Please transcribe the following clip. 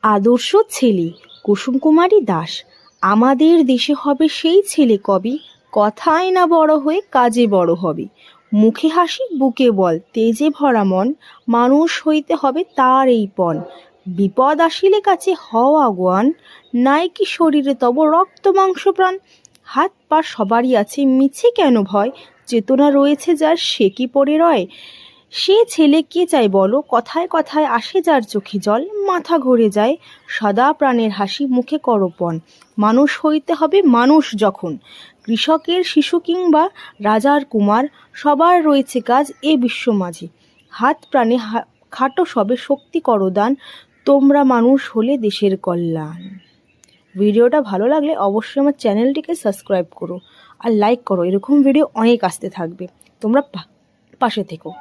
আদর্শ ছেলে কুসুম কুমারী দাস। আমাদের দেশে হবে সেই ছেলে কবি, কথায় না বড় হয়ে কাজে বড় হবে। মুখে হাসি বুকে বল, তেজে ভরা মন, মানুষ হইতে হবে তার এই পণ। বিপদ আসিলে কাছে হও আগুয়ান, নাই কি শরীরে তব রক্ত মাংস প্রাণ। হাত পা সবারই আছে, মিছে কেন ভয়, চেতনা রয়েছে যার সে কি পড়ে রয়। সে ছেলে কে চাই বলো, কথায় কথায় আসে যার চোখে জল, মাথা ঘুরে যায় সদা প্রাণের হাসি মুখে করপণ। মানুষ হইতে হবে মানুষ যখন, কৃষকের শিশু কিংবা রাজার কুমার, সবার রয়েছে কাজ এ বিশ্ব মাঝে। হাত প্রাণে খাটো সবে শক্তি করো দান, তোমরা মানুষ হলে দেশের কল্যাণ। ভিডিওটা ভালো লাগলে অবশ্যই আমার চ্যানেলটিকে সাবস্ক্রাইব করো আর লাইক করো, এরকম ভিডিও অনেক আসতে থাকবে, তোমরা পাশে থেকো।